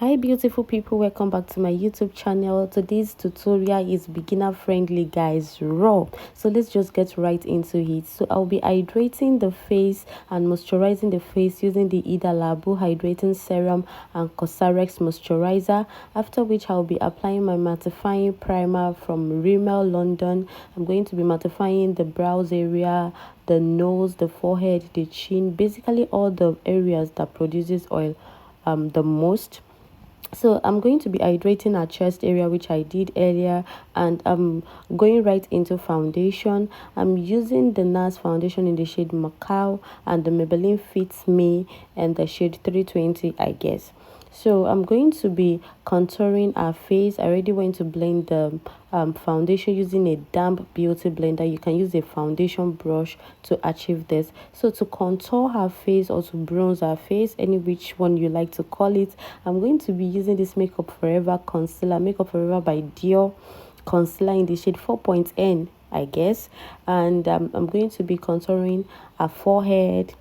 Hi beautiful people, welcome back to my YouTube channel. Today's tutorial is beginner friendly, guys, raw. So let's just get right into it. So I'll be hydrating the face and moisturizing the face using the Ida Labu hydrating serum and Cosrx moisturizer, after which I'll be applying my mattifying primer from Rimmel London. I'm going to be mattifying the brows area, the nose, the forehead, the chin, basically all the areas that produces oil the most. So I'm going to be hydrating our chest area, which I did earlier, and I'm going right into foundation. I'm using the NARS foundation in the shade Macau and the Maybelline Fits Me and the shade 320, I guess. So I'm going to be contouring our face. I already went to blend the foundation using a damp beauty blender. You can use a foundation brush to achieve this. So to contour her face or to bronze her face, any which one you like to call it, I'm going to be using this Makeup Forever concealer, Makeup Forever by Dior concealer in the shade 4.N, I guess. And I'm going to be contouring her forehead,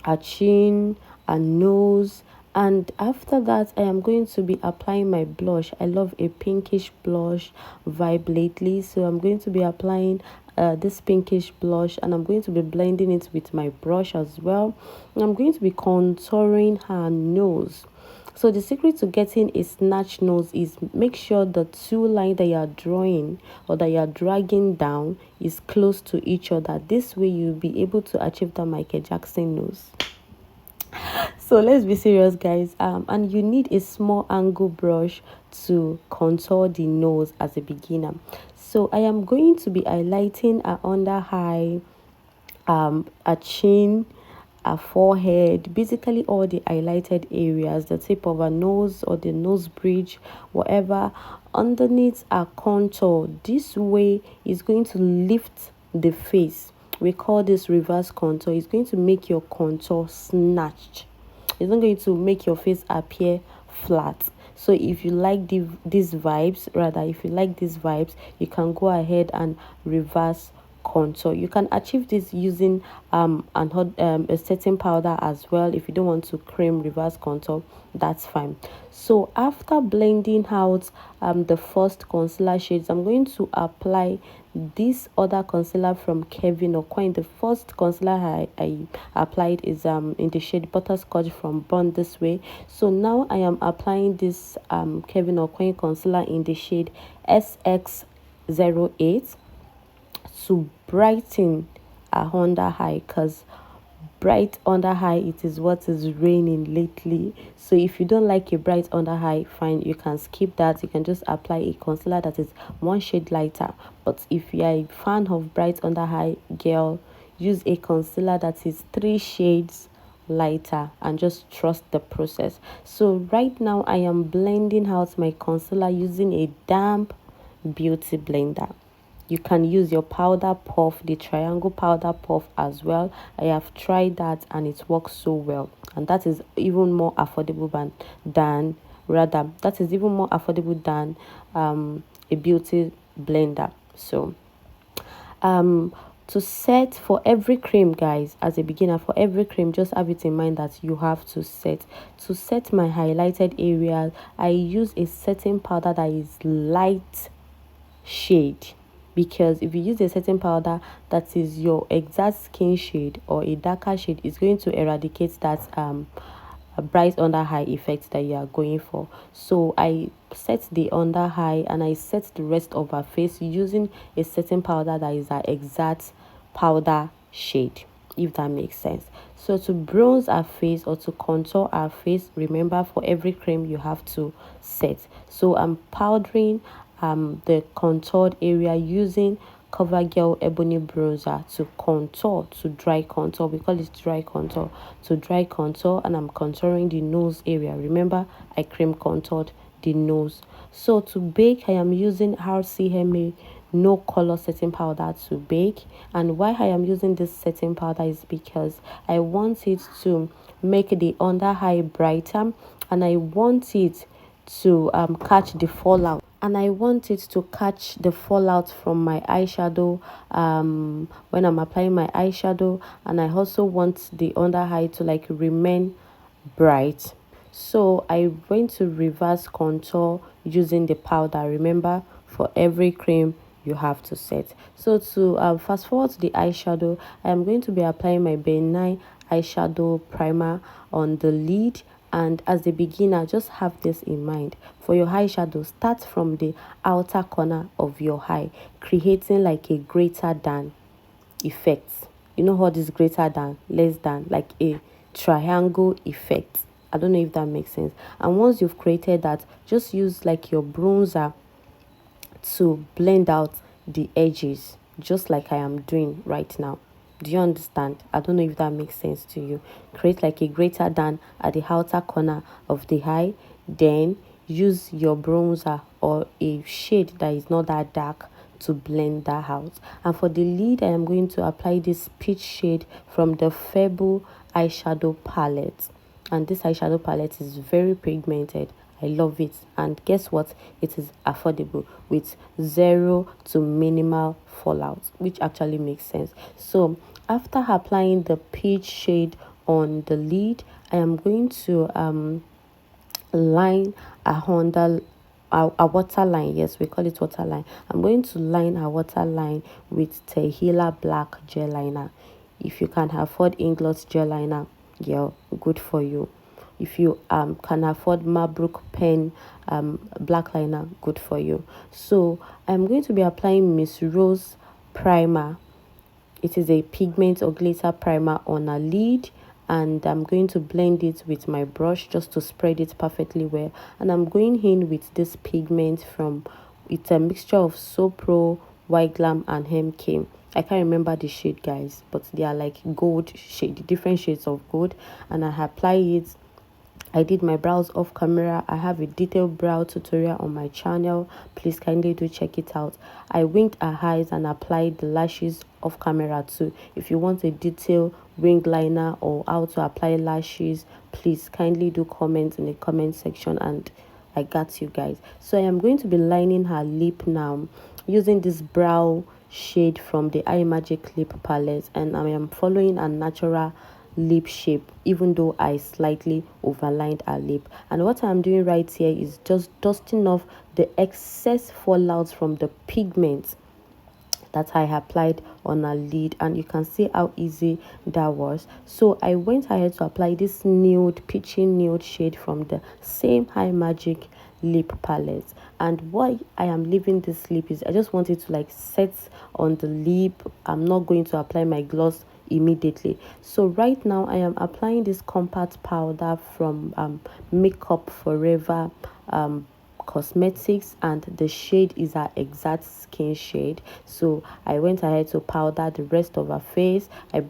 her chin, her nose, and after that I am going to be applying my blush. I love a pinkish blush vibe lately, so I'm going to be applying this pinkish blush, and I'm going to be blending it with my brush as well. And I'm going to be contouring her nose. So the secret to getting a snatch nose is make sure the two lines that you are drawing or that you are dragging down is close to each other. This way you'll be able to achieve the Michael Jackson nose. So let's be serious, guys. And you need a small angle brush to contour the nose as a beginner. So I am going to be highlighting a under eye, a chin, a forehead, basically all the highlighted areas, the tip of a nose or the nose bridge, whatever, underneath a contour. This way is going to lift the face. We call this reverse contour. It's going to make your contour snatched. It's not going to make your face appear flat. So if you like these vibes, you can go ahead and reverse contour. You can achieve this using a setting powder as well. If you don't want to cream reverse contour, that's fine. So after blending out the first concealer shades, I'm going to apply this other concealer from Kevyn Aucoin. The first concealer I applied is in the shade Butterscotch from Born This Way. So now I am applying this Kevyn Aucoin concealer in the shade SX08 to brighten our under eye, because bright under eye, it is what is raining lately. So if you don't like a bright under eye, fine, you can skip that. You can just apply a concealer that is one shade lighter. But if you are a fan of bright under eye, girl, use a concealer that is 3 shades lighter and just trust the process. So right now I am blending out my concealer using a damp beauty blender. You can use your powder puff, the triangle powder puff as well. I have tried that and it works so well, and that is even more affordable than a beauty blender. So to set for every cream, guys, as a beginner, for every cream, just have it in mind that you have to set my highlighted areas. I use a setting powder that is light shade, because if you use a certain powder that is your exact skin shade or a darker shade, it's going to eradicate that a bright under eye effect that you are going for. So I set the under eye and I set the rest of her face using a certain powder that is her exact powder shade, if that makes sense. So to bronze our face or to contour our face, remember, for every cream you have to set. So I'm powdering the contoured area using CoverGirl Ebony Bronzer to contour, to dry contour. We call it dry contour, to dry contour. And I'm contouring the nose area. Remember, I cream contoured the nose. So to bake, I am using RCMA no color setting powder to bake. And why I am using this setting powder is because I want it to make the under eye brighter, and I want it to catch the fallout, and I want it to catch the fallout from my eyeshadow when I'm applying my eyeshadow. And I also want the under eye to like remain bright. So I'm going to reverse contour using the powder. Remember, for every cream you have to set. So to fast forward to the eyeshadow, I am going to be applying my Benign eyeshadow primer on the lid. And as a beginner, just have this in mind. For your eyeshadow, start from the outer corner of your eye, creating like a greater than effect. You know what is greater than, less than, like a triangle effect. I don't know if that makes sense. And once you've created that, just use like your bronzer to blend out the edges, just like I am doing right now. Do you understand? I don't know if that makes sense to you. Create like a greater than at the outer corner of the eye, then use your bronzer or a shade that is not that dark to blend that out. And for the lid, I am going to apply this peach shade from the Febo eyeshadow palette. And this eyeshadow palette is very pigmented. I love it. And guess what? It is affordable with zero to minimal fallout, which actually makes sense. So after applying the peach shade on the lid, I am going to line a waterline. Yes, we call it waterline. I'm going to line a waterline with Tehila black gel liner. If you can afford Inglot gel liner, yeah, good for you. If you can afford Mabrook pen black liner, good for you. So I'm going to be applying Miss Rose primer. It is a pigment or glitter primer on a lid, and I'm going to blend it with my brush just to spread it perfectly well. And I'm going in with this pigment from, it's a mixture of Sopro, White Glam and MK. I can't remember the shade, guys, but they are like gold shade, different shades of gold. And I apply it. I did my brows off camera. I have a detailed brow tutorial on my channel. Please kindly do check it out. I winked her eyes and applied the lashes off camera too. If you want a detailed wing liner or how to apply lashes, please kindly do comment in the comment section and I got you guys. So I am going to be lining her lip now using this brow shade from the Eye Magic lip palette, and I am following a natural lip shape even though I slightly overlined her lip. And what I'm doing right here is just dusting off the excess fallouts from the pigment that I applied on her lid, and you can see how easy that was. So I went ahead to apply this nude, peachy nude shade from the same Eye Magic lip palette. And why I am leaving this lip is I just want it to like set on the lip. I'm not going to apply my gloss immediately. So right now I am applying this compact powder from Makeup Forever cosmetics, and the shade is her exact skin shade. So I went ahead to powder the rest of her face. I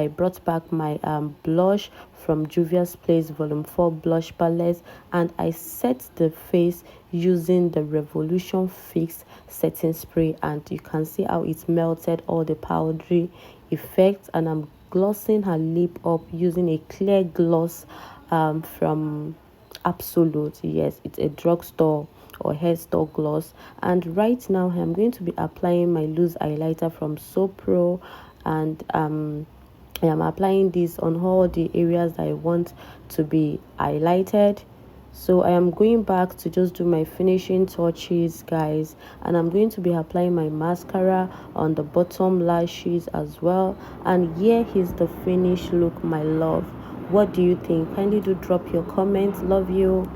brought back my blush from Juvia's Place Volume 4 blush palette, and I set the face using the Revolution Fix setting spray, and you can see how it melted all the powdery effects. And I'm glossing her lip up using a clear gloss from Absolute. Yes, it's a drugstore or hair store gloss. And right now I'm going to be applying my loose highlighter from Sopro, and I am applying this on all the areas that I want to be highlighted. So I am going back to just do my finishing touches, guys, and I'm going to be applying my mascara on the bottom lashes as well. And here is the finished look, my love. What do you think? Kindly do drop your comments. Love you.